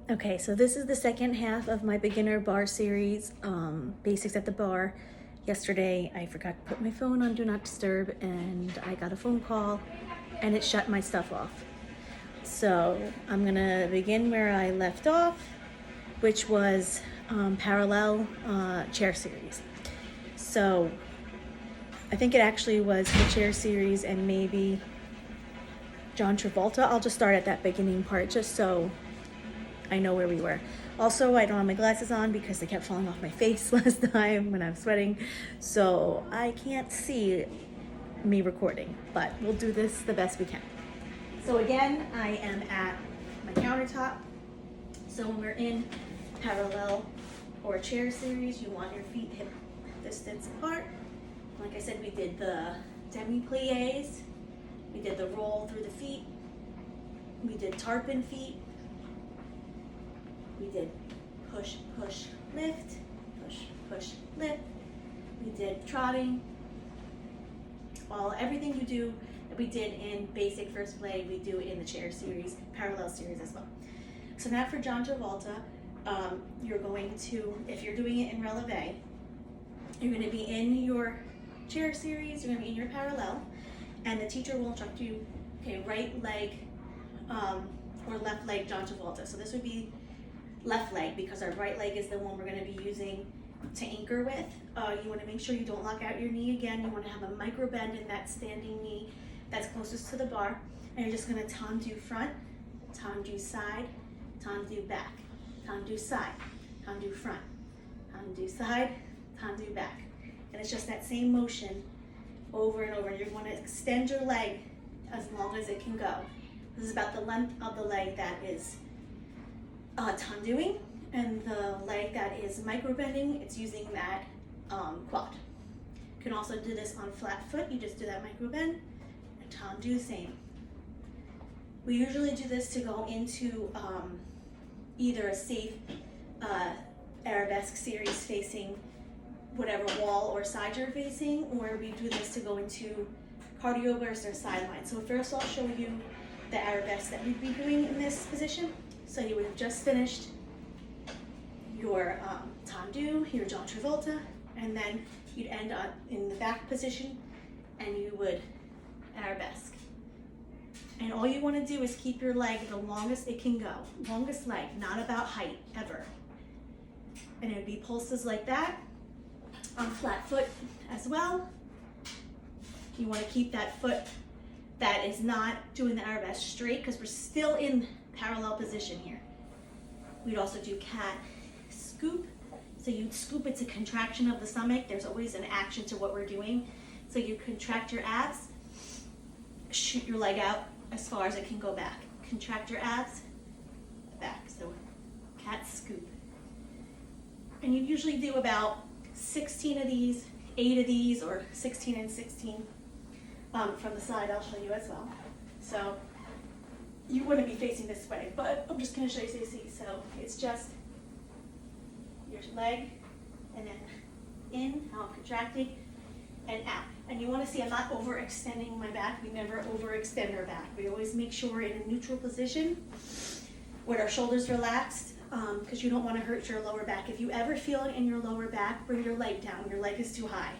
Okay, so this is the second half of my beginner bar series, basics at the bar. Yesterday, I forgot to put my phone on Do Not Disturb, and I got a phone call, and it shut my stuff off. So I'm gonna begin where I left off, which was parallel chair series. So I think it actually was the chair series and maybe John Travolta. I'll just start at that beginning part just so I know where we were. Also, I don't have my glasses on because they kept falling off my face last time when I was sweating, so I can't see me recording, but we'll do this the best we can. So again, I am at my countertop. So when we're in parallel or chair series, you want your feet hip distance apart. Like I said, we did the demi-plies, we did the roll through the feet, we did tarpon feet, we did push, push, lift, push, push, lift. We did trotting. Everything you do that we did in basic first play, we do in the chair series, parallel series as well. So now for John Travolta, you're going to, if you're doing it in releve, you're going to be in your chair series, you're going to be in your parallel, and the teacher will instruct you, okay, right leg or left leg John Travolta. So this would be left leg because our right leg is the one we're going to be using to anchor with. You want to make sure you don't lock out your knee again. You want to have a micro bend in that standing knee that's closest to the bar, and you're just going to tendu front, tendu side, tendu back, tendu side, tendu front, tendu side, tendu back. And it's just that same motion over and over. You want to extend your leg as long as it can go. This is about the length of the leg that is tenduing, and the leg that is micro bending, it's using that quad. You can also do this on flat foot. You just do that micro bend and tendu, same. We usually do this to go into either a safe arabesque series facing whatever wall or side you're facing, or we do this to go into cardio burst or sideline. So first I'll show you the arabesque that we'd be doing in this position. So you would have just finished your tendu, your John Travolta, and then you'd end up in the back position and you would arabesque. And all you want to do is keep your leg the longest it can go. Longest leg, not about height, ever. And it would be pulses like that on flat foot as well. You want to keep that foot that is not doing the arabesque straight because we're still in parallel position here. We'd also do cat scoop. So you'd scoop, it's a contraction of the stomach. There's always an action to what we're doing. So you contract your abs, shoot your leg out as far as it can go back. Contract your abs, back. So cat scoop. And you usually do about 16 of these, 8 of these, or 16 and 16. From the side, I'll show you as well. So you wouldn't be facing this way, but I'm just going to show you so you see. So it's just your leg, and then in, out, contracting, and out. And you want to see I'm not overextending my back. We never overextend our back. We always make sure we're in a neutral position with our shoulders relaxed, because you don't want to hurt your lower back. If you ever feel it in your lower back, bring your leg down. Your leg is too high.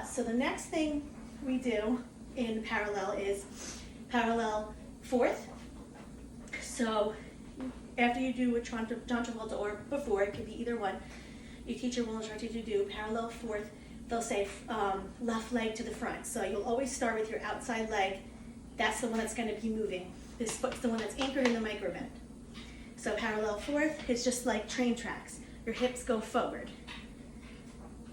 So the next thing we do in parallel is parallel fourth. So after you do a John Travolta, or before, it could be either one, your teacher will instruct you to do parallel fourth. They'll say left leg to the front. So you'll always start with your outside leg. That's the one that's going to be moving. This foot's the one that's anchored in the micro bend. So parallel fourth is just like train tracks. Your hips go forward.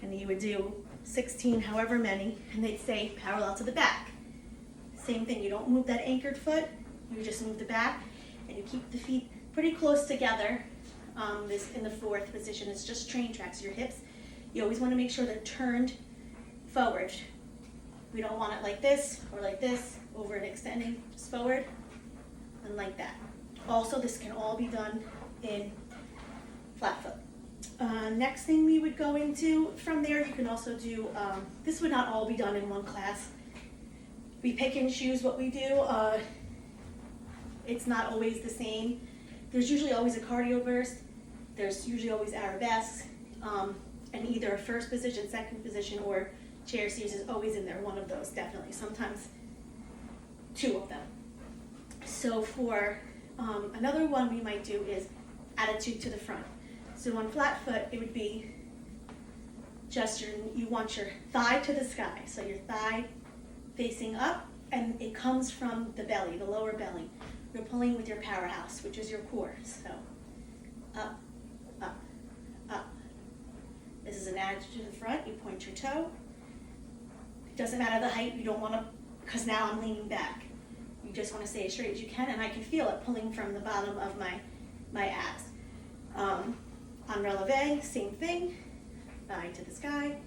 And you would do 16, however many, and they'd say parallel to the back. Same thing, you don't move that anchored foot, you just move the back, and you keep the feet pretty close together. This in the fourth position is just train tracks. Your hips, you always want to make sure they're turned forward. We don't want it like this or like this, over and extending, just forward and like that. Also, this can all be done in flat foot. Next thing we would go into from there, you can also do, this would not all be done in one class. We pick and choose what we do. It's not always the same. there's usually always a cardio burst, there's usually always arabesques, and either a first position, second position, or chair series is always in there, one of those definitely, sometimes two of them. So for another one we might do is attitude to the front. So on flat foot, it would be just you want your thigh to the sky. So your thigh facing up, and it comes from the belly, the lower belly. You're pulling with your powerhouse, which is your core. So up, up, up. This is an attitude to the front. You point your toe. It doesn't matter the height. You don't want to, because now I'm leaning back. You just want to stay as straight as you can, and I can feel it pulling from the bottom of my abs. On releve, same thing, thigh to the sky.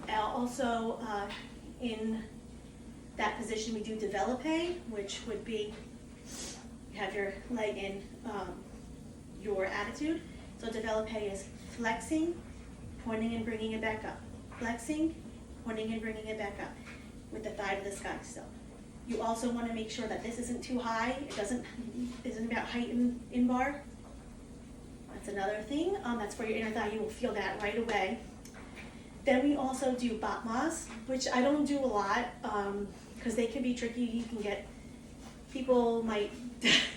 Also, in that position, we do developpe, which would be you have your leg in your attitude. So developpe is flexing, pointing and bringing it back up. Flexing, pointing and bringing it back up with the thigh to the sky still. You also want to make sure that this isn't too high. It isn't about height in bar. That's another thing. That's for your inner thigh. You will feel that right away. Then we also do batmas, which I don't do a lot because they can be tricky. You can get, people might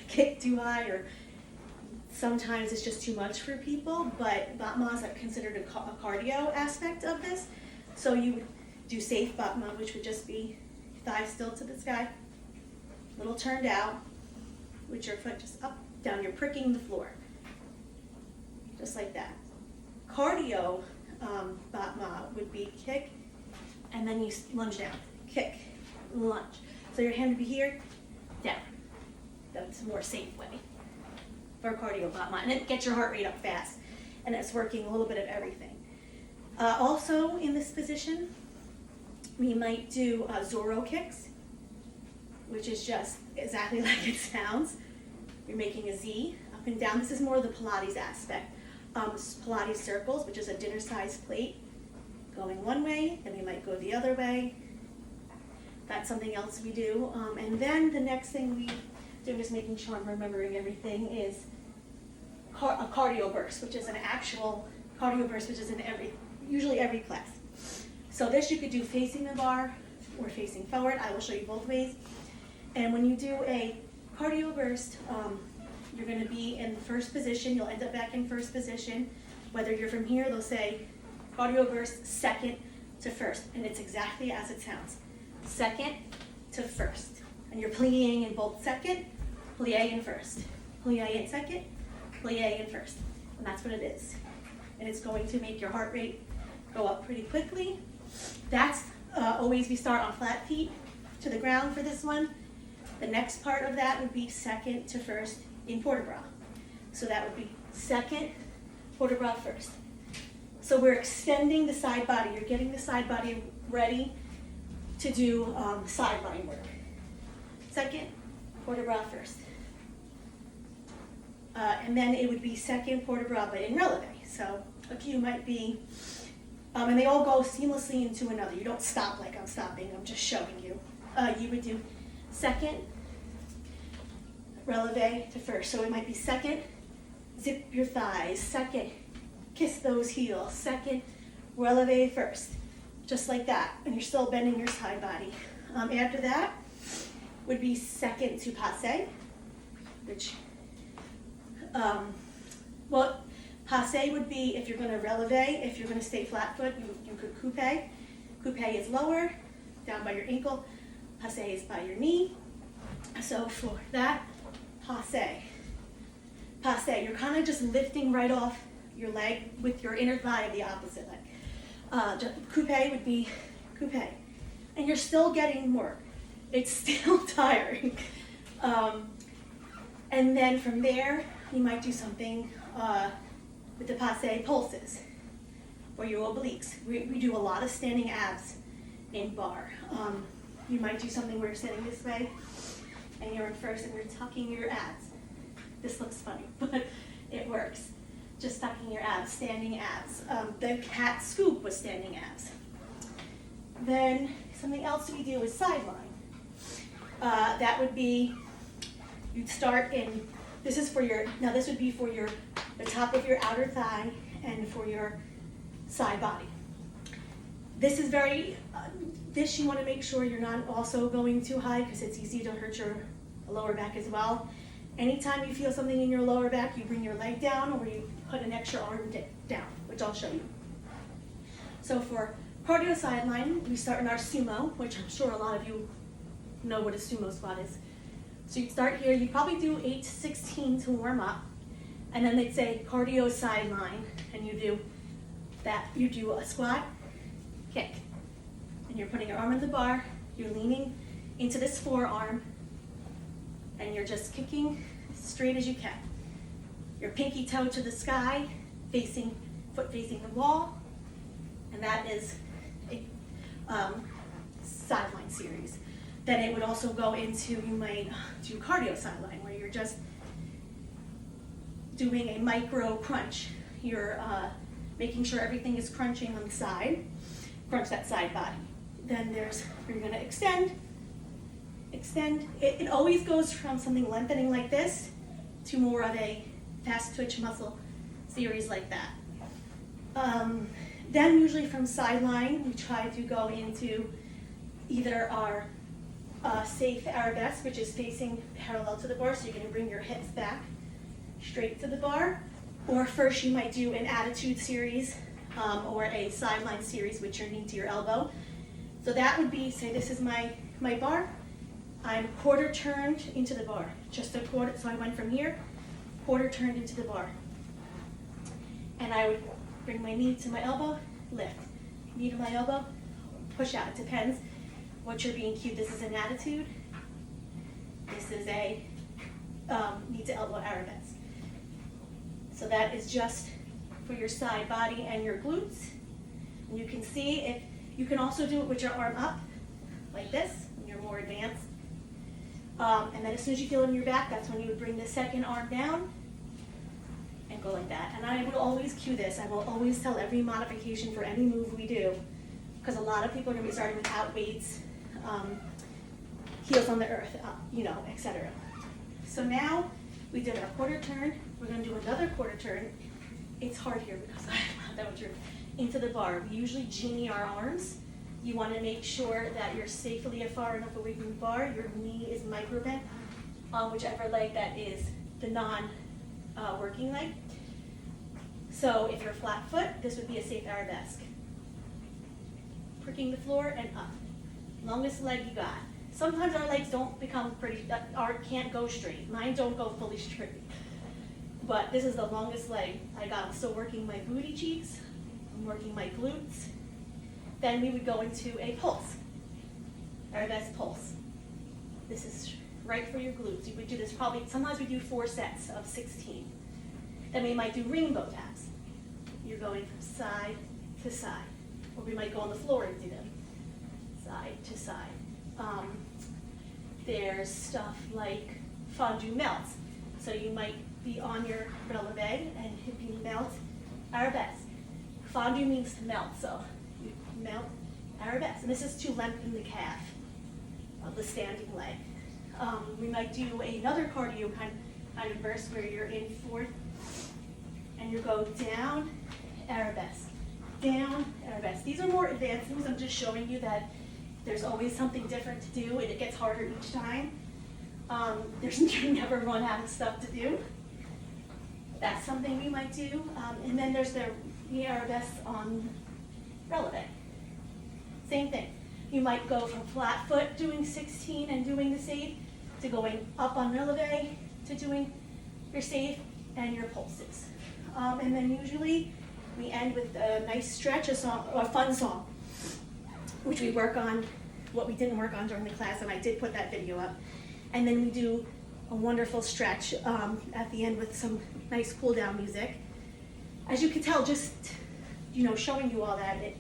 get too high, or sometimes it's just too much for people, but batmas are considered a cardio aspect of this. So you would do safe batma, which would just be thigh still to the sky, little turned out, with your foot just up, down. You're pricking the floor, just like that. Cardio batma would be kick, and then you lunge down, kick, lunge. So your hand would be here, down. That's a more safe way for cardio batma, and it gets your heart rate up fast, and it's working a little bit of everything. Also in this position, we might do Zorro kicks, which is just exactly like it sounds. You're making a Z up and down. This is more the Pilates aspect. Pilates circles, which is a dinner-sized plate going one way, then we might go the other way. That's something else we do. And then the next thing we do, just making sure I'm remembering everything, is a cardio burst, which is an actual cardio burst, which is in usually every class. So this you could do facing the bar or facing forward. I will show you both ways. And when you do a cardio burst, you're going to be in first position. You'll end up back in first position. Whether you're from here, they'll say cardio burst second to first. And it's exactly as it sounds. Second to first. And you're plieing in both second, plie in first. Plie in second, plie in first. And that's what it is. And it's going to make your heart rate go up pretty quickly. That's always we start on flat feet to the ground for this one. The next part of that would be second to first in port de bras. So that would be second, port de bras first. So we're extending the side body. You're getting the side body ready to do sideline work. Second, port de bras first. And then it would be second port de bras, but in releve. So a cue might be, and they all go seamlessly into another. You don't stop like I'm stopping, I'm just showing you. You would do second, releve to first. So it might be second, zip your thighs, second, kiss those heels, second, releve first. Just like that, and you're still bending your side body. After that would be second to passe, which, passe would be if you're going to releve. If you're going to stay flat foot, you could coupe. Coupe is lower, down by your ankle. Passe is by your knee. So for that, passe. Passe, you're kind of just lifting right off your leg with your inner thigh of the opposite leg. Coupe would be coupe. And you're still getting more. It's still tiring. And then from there, you might do something with the passe pulses for your obliques. We do a lot of standing abs in bar. You might do something where you're standing this way and you're in first and you're tucking your abs. This looks funny, but it works. Just tucking your abs, standing abs. The cat scoop was standing abs. Then something else we do is sideline. That would be you'd start in, this is for your, now this would be for your, the top of your outer thigh and for your side body. This is very, this you want to make sure you're not also going too high because it's easy to hurt your lower back as well. Anytime you feel something in your lower back, you bring your leg down or you put an extra arm down, which I'll show you. So for cardio sideline, we start in our sumo, which I'm sure a lot of you know what a sumo squat is. So you start here, you probably do 8 to 16 to warm up, and then they'd say cardio sideline, and you do that, you do a squat, kick, and you're putting your arm on the bar, you're leaning into this forearm, and you're just kicking as straight as you can. Your pinky toe to the sky, facing, foot facing the wall, and that is a sideline series. Then it would also go into, you might do cardio sideline, where you're just doing a micro crunch. You're making sure everything is crunching on the side, crunch that side body. Then there's, you're gonna extend. It always goes from something lengthening like this to more of a fast twitch muscle series like that. Then usually from sideline, we try to go into either our safe arabesque, which is facing parallel to the bar, so you're gonna bring your hips back straight to the bar. Or first you might do an attitude series or a sideline series with your knee to your elbow. So that would be, say this is my bar, I'm quarter turned into the bar, just a quarter, so I went from here, quarter turned into the bar. And I would bring my knee to my elbow, lift, knee to my elbow, push out, it depends what you're being cued. This is an attitude, this is a knee to elbow arabesque. So that is just for your side body and your glutes. And you can see if you can also do it with your arm up, like this, when you're more advanced. And then as soon as you feel it in your back, that's when you would bring the second arm down and go like that. And I would always cue this. I will always tell every modification for any move we do, because a lot of people are going to be starting without weights, heels on the earth, etc. So now we did our quarter turn. We're going to do another quarter turn. It's hard here because I'm not that much room. Into the bar. We usually genie our arms. You want to make sure that you're safely far enough away from the bar. Your knee is micro bent on whichever leg that is the non-working leg. So if you're flat foot, this would be a safe arabesque. Pricking the floor and up. Longest leg you got. Sometimes our legs don't become pretty, can't go straight. Mine don't go fully straight. But this is the longest leg I got. I'm still working my booty cheeks. I'm working my glutes. Then we would go into a pulse, arabesque pulse. This is right for your glutes. You would do this probably, sometimes we do 4 sets of 16. Then we might do rainbow taps. You're going from side to side. Or we might go on the floor and do them, side to side. There's stuff like fondue melts. So you might be on your releve and you melt arabesque. Fondue means to melt, so you melt arabesque. And this is to lengthen the calf of the standing leg. We might do another cardio kind of burst where you're in fourth and you go down, arabesque, down, arabesque. These are more advanced moves. I'm just showing you that there's always something different to do and it gets harder each time. You never run out of stuff to do. That's something we might do. And then there's the arabesque on releve. Same thing. You might go from flat foot doing 16 and doing the safe to going up on releve to doing your safe and your pulses. And then usually we end with a nice stretch, a song, or a fun song, which we work on, what we didn't work on during the class, and I did put that video up. And then we do a wonderful stretch at the end with some nice cool down music. As you can tell, just showing you all that, it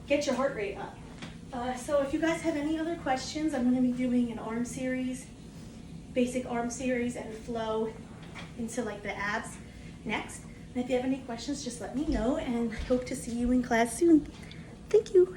gets your heart rate up. So if you guys have any other questions, I'm going to be doing an arm series, basic arm series, and flow into like the abs next. And if you have any questions, just let me know, and hope to see you in class soon. Thank you.